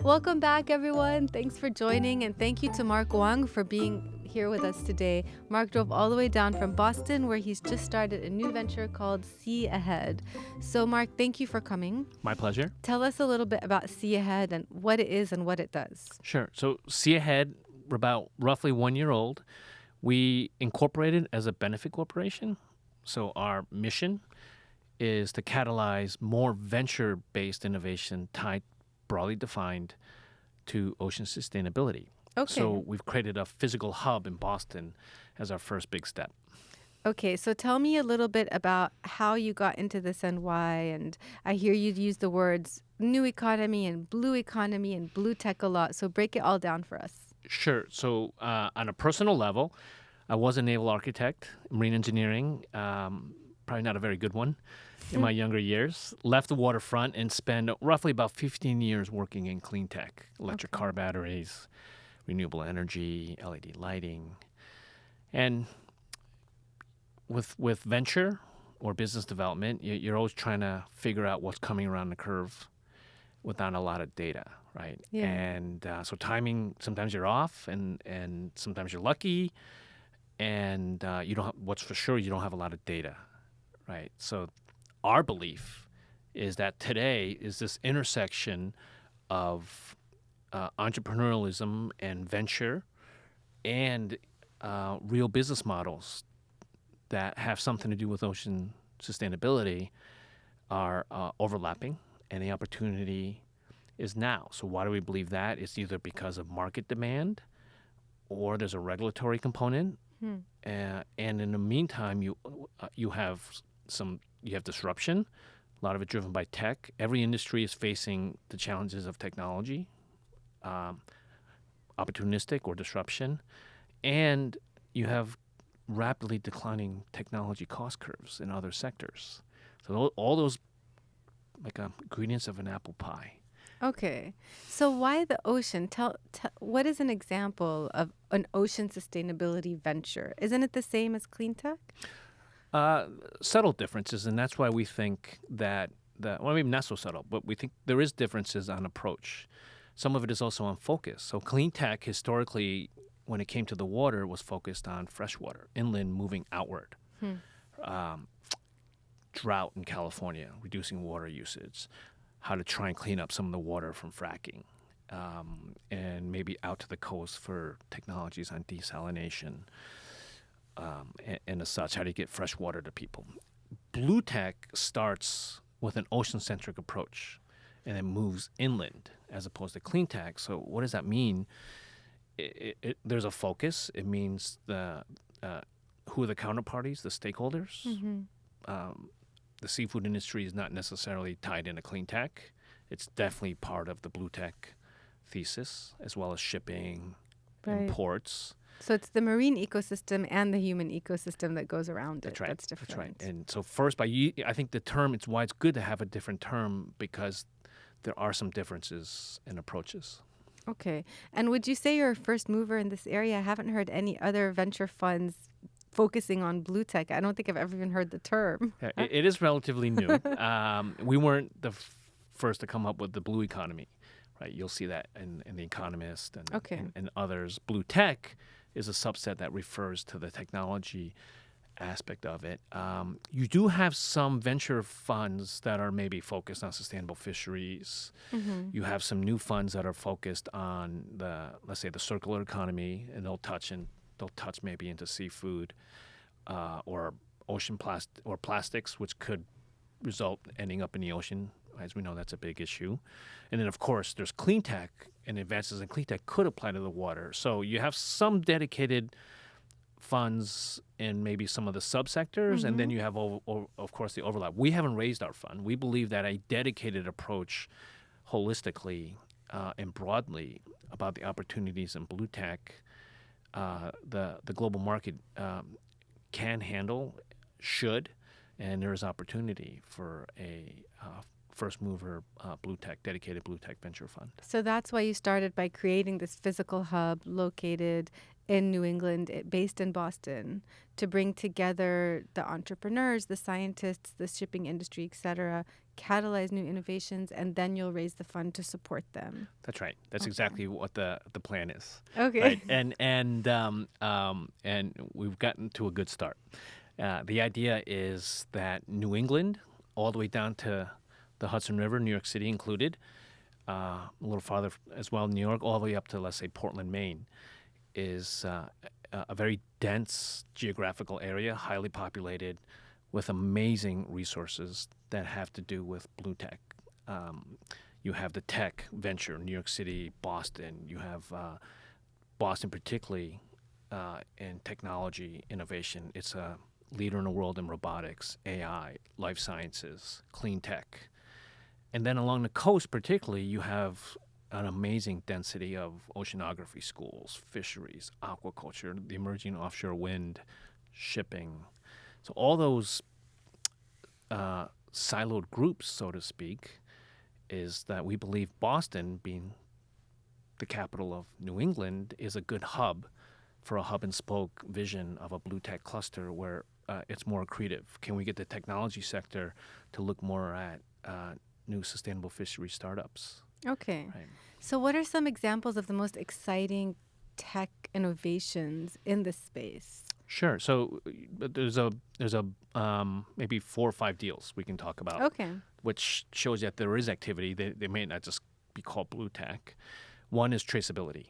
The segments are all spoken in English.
Welcome back, everyone. Thanks for joining, and thank you to Mark Huang for being here with us today. Mark drove all the way down from Boston, where he's just started a new venture called SeaAhead. So, Mark, thank you for coming. My pleasure. Tell us a little bit about SeaAhead and what it is and what it does. Sure. So SeaAhead, we're about roughly 1 year old. We incorporated as a benefit corporation. So our mission is to catalyze more venture-based innovation tied, broadly defined, to ocean sustainability. Okay. So we've created a physical hub in Boston as our first big step. Okay, so tell me a little bit about how you got into this and why. And I hear you use the words new economy and BlueTEC a lot. So break it all down for us. Sure. So on a personal level, I was a naval architect, marine engineering, probably not a very good one in my younger years. Left the waterfront and spent roughly about 15 years working in clean tech, electric car batteries, renewable energy, LED lighting. And with venture or business development, you're always trying to figure out what's coming around the curve without a lot of data, right? Yeah. And so timing, sometimes you're off and sometimes you're lucky. And you don't have, what's for sure, you don't have a lot of data, right? So our belief is that today is this intersection of entrepreneurialism and venture and real business models that have something to do with ocean sustainability are overlapping, and the opportunity is now. So why do we believe that? It's either because of market demand or there's a regulatory component. And in the meantime, you have disruption, a lot of it driven by tech. Every industry is facing the challenges of technology, opportunistic or disruption, and you have rapidly declining technology cost curves in other sectors. So all those like ingredients of an apple pie. Okay, so why the ocean? What is an example of an ocean sustainability venture? Isn't it the same as clean tech? Subtle differences, and that's why we think that well, maybe not so subtle, but we think there is differences on approach. Some of it is also on focus. So clean tech historically, when it came to the water, was focused on freshwater, inland moving outward. Drought in California, reducing water usage, how to try and clean up some of the water from fracking, and maybe out to the coast for technologies on desalination and as such, how do you get fresh water to people? BlueTEC starts with an ocean-centric approach and then moves inland as opposed to clean tech. So what does that mean? There's a focus. It means who are the counterparties, the stakeholders. The seafood industry is not necessarily tied into clean tech. It's definitely part of the BlueTEC thesis, as well as shipping and ports. So it's the marine ecosystem and the human ecosystem that goes around it. That's right. That's different. That's right. And so first, I think the term, it's why it's good to have a different term because there are some differences in approaches. Okay. And would you say you're a first mover in this area? I haven't heard any other venture funds focusing on BlueTEC. I don't think I've ever even heard the term. Yeah, it is relatively new. We weren't the first to come up with the blue economy, right? You'll see that in The Economist and others. BlueTEC is a subset that refers to the technology aspect of it. You do have some venture funds that are maybe focused on sustainable fisheries. You have some new funds that are focused on let's say the circular economy, and they'll touch maybe into seafood or ocean plastics, which could result ending up in the ocean. As we know, that's a big issue. And then, of course, there's clean tech, and advances in clean tech could apply to the water. So you have some dedicated funds in maybe some of the subsectors, and then you have, of course, the overlap. We haven't raised our fund. We believe that a dedicated approach holistically and broadly about the opportunities in BlueTEC, the global market can handle, should, and there is opportunity for a first mover dedicated BlueTEC venture fund. So that's why you started by creating this physical hub located in New England, based in Boston, to bring together the entrepreneurs, the scientists, the shipping industry, et cetera, catalyze new innovations, and then you'll raise the fund to support them. That's right. That's exactly what the plan is. Okay. Right? And we've gotten to a good start. The idea is that New England, all the way down to the Hudson River, New York City included, a little farther as well, New York, all the way up to, let's say, Portland, Maine, is a very dense geographical area, highly populated, with amazing resources that have to do with BlueTEC. You have the tech venture, New York City, Boston. You have Boston particularly in technology innovation. It's a leader in the world in robotics, AI, life sciences, clean tech. And then along the coast particularly, you have an amazing density of oceanography schools, fisheries, aquaculture, the emerging offshore wind, shipping. So all those siloed groups, so to speak, is that we believe Boston, being the capital of New England, is a good hub for a hub and spoke vision of a BlueTEC cluster where it's more accretive. Can we get the technology sector to look more at new sustainable fishery startups? Okay. Right. So what are some examples of the most exciting tech innovations in this space? Sure. So there's a maybe 4 or 5 deals we can talk about. Okay. Which shows that there is activity. They may not just be called BlueTEC. One is traceability,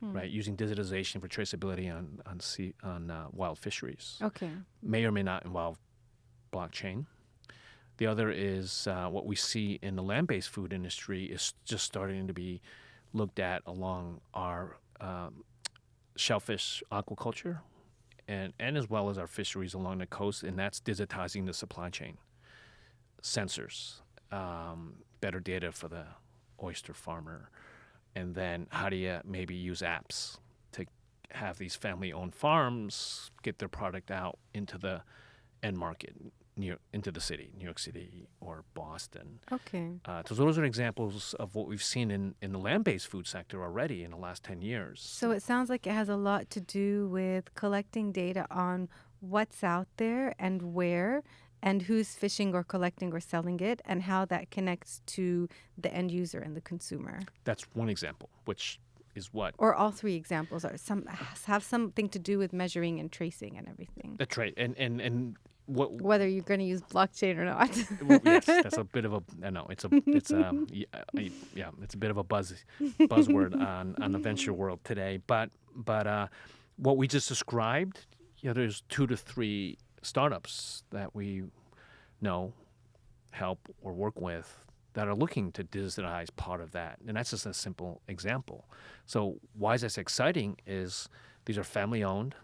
right? Using digitization for traceability on wild fisheries. Okay. May or may not involve blockchain. The other is what we see in the land-based food industry is just starting to be looked at along our shellfish aquaculture and as well as our fisheries along the coast, and that's digitizing the supply chain. Sensors, better data for the oyster farmer, and then how do you maybe use apps to have these family-owned farms get their product out into the end market, into the city, New York City or Boston. Okay. So those are examples of what we've seen in the land-based food sector already in the last 10 years. So it sounds like it has a lot to do with collecting data on what's out there and where, and who's fishing or collecting or selling it, and how that connects to the end user and the consumer. That's one example, which is what? Or all 3 examples have something to do with measuring and tracing and everything. That's right. And whether you're going to use blockchain or not. Well, yes, that's a bit of a it's a bit of a buzzword on the venture world today. But what we just described, there's 2 to 3 startups that we know, help or work with that are looking to digitize part of that, and that's just a simple example. So why is this exciting? Is these are family-owned,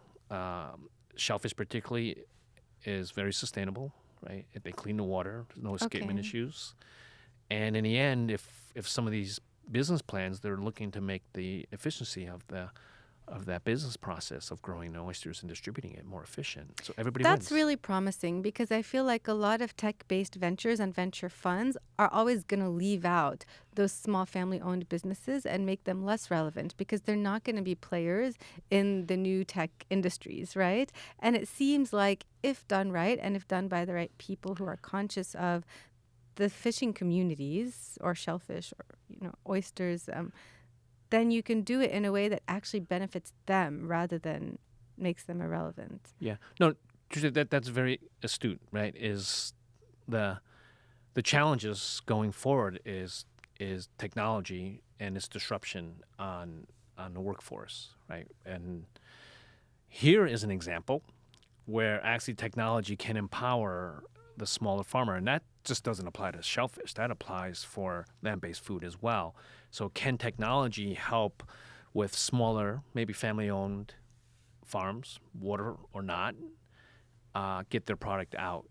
shellfish particularly is very sustainable, right? If they clean the water, there's no escapement issues. And in the end, if some of these business plans, they're looking to make the efficiency of that business process of growing the oysters and distributing it more efficient. So everybody wins. That's really promising, because I feel like a lot of tech-based ventures and venture funds are always going to leave out those small family-owned businesses and make them less relevant, because they're not going to be players in the new tech industries, right? And it seems like if done right, and if done by the right people who are conscious of the fishing communities or shellfish or oysters, then you can do it in a way that actually benefits them rather than makes them irrelevant. Yeah. No, that's very astute, right? Is the challenges going forward is technology and its disruption on the workforce, right? And here is an example where actually technology can empower the smaller farmer, and that just doesn't apply to shellfish. That applies for land-based food as well. So can technology help with smaller, maybe family-owned farms, water or not, get their product out,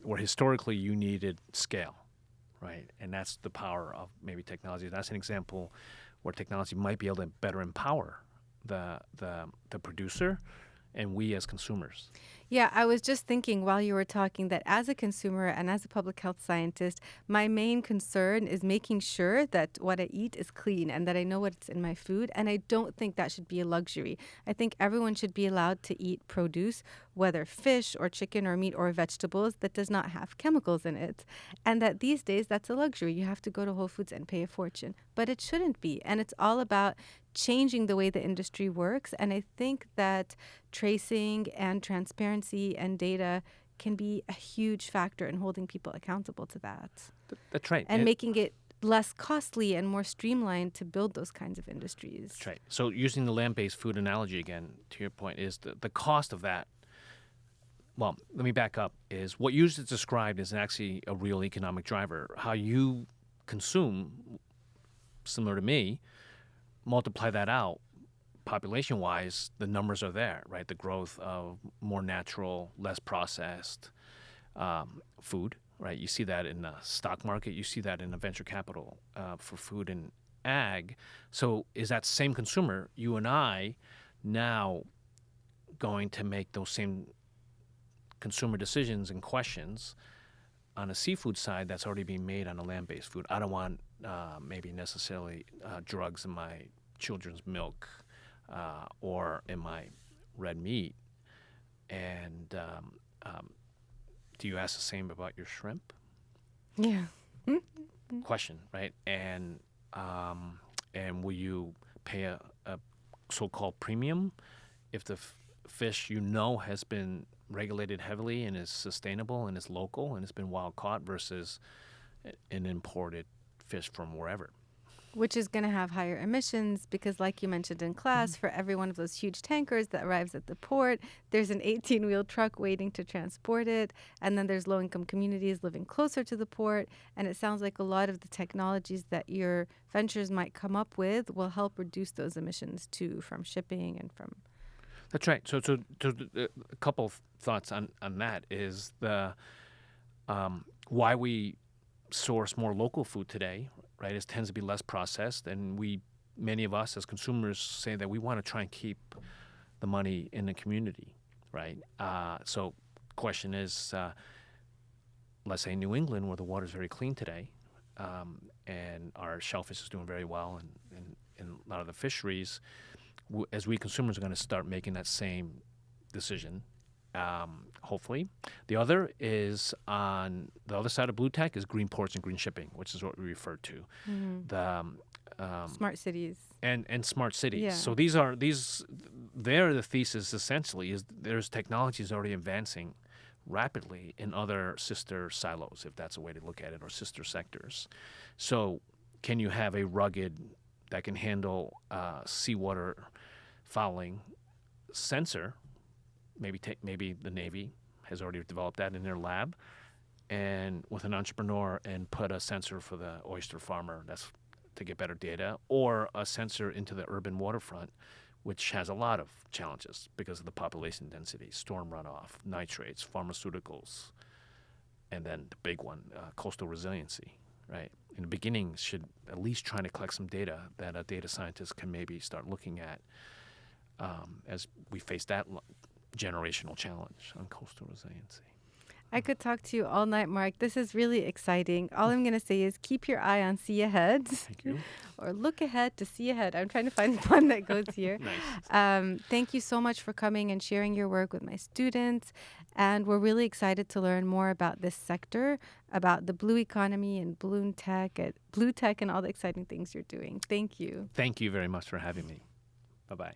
where historically you needed scale, right? And that's the power of maybe technology. That's an example where technology might be able to better empower the producer and we as consumers. Yeah, I was just thinking while you were talking that as a consumer and as a public health scientist, my main concern is making sure that what I eat is clean and that I know what's in my food. And I don't think that should be a luxury. I think everyone should be allowed to eat produce, whether fish or chicken or meat or vegetables, that does not have chemicals in it. And that these days, that's a luxury. You have to go to Whole Foods and pay a fortune. But it shouldn't be. And it's all about changing the way the industry works. And I think that tracing and transparency and data can be a huge factor in holding people accountable to that. That's right. And making it less costly and more streamlined to build those kinds of industries. That's right. So using the land-based food analogy again, to your point, is the cost of that. Well, let me back up. Is what you just described is actually a real economic driver. How you consume, similar to me, multiply that out, population-wise, the numbers are there, right? The growth of more natural, less processed food, right? You see that in the stock market. You see that in the venture capital for food and ag. So is that same consumer, you and I, now going to make those same consumer decisions and questions on a seafood side that's already being made on a land-based food? I don't want maybe necessarily drugs in my children's milk or in my red meat. And do you ask the same about your shrimp? Yeah. Question, right? And will you pay a so-called premium if the fish has been regulated heavily and is sustainable and is local and has been wild caught versus an imported fish from wherever? Which is going to have higher emissions because, like you mentioned in class, for every one of those huge tankers that arrives at the port, there's an 18-wheel truck waiting to transport it. And then there's low-income communities living closer to the port. And it sounds like a lot of the technologies that your ventures might come up with will help reduce those emissions, too, from shipping and from... That's right. So a couple of thoughts on that is the why we source more local food today, right? It tends to be less processed, and many of us as consumers say that we want to try and keep the money in the community, right? So question is, let's say New England, where the water is very clean today, and our shellfish is doing very well, and a lot of the fisheries, as we consumers are going to start making that same decision, hopefully. The other is on the other side of BlueTEC is green ports and green shipping, which is what we refer to. Mm-hmm. The smart cities. And smart cities. Yeah. So the thesis essentially is there's technologies already advancing rapidly in other sister silos, if that's a way to look at it, or sister sectors. So can you have a rugged that can handle seawater fouling sensor? Maybe the Navy has already developed that in their lab, and with an entrepreneur, and put a sensor for the oyster farmer that's to get better data, or a sensor into the urban waterfront, which has a lot of challenges because of the population density, storm runoff, nitrates, pharmaceuticals, and then the big one, coastal resiliency, right? In the beginning, should at least trying to collect some data that a data scientist can maybe start looking at as we face that generational challenge on coastal resiliency. I could talk to you all night, Mark. This is really exciting. All I'm going to say is keep your eye on SeaAhead. Thank you. Or look ahead to SeaAhead. I'm trying to find the one that goes here. Nice. Thank you so much for coming and sharing your work with my students. And we're really excited to learn more about this sector, about the blue economy and BlueTEC and all the exciting things you're doing. Thank you. Thank you very much for having me. Bye-bye.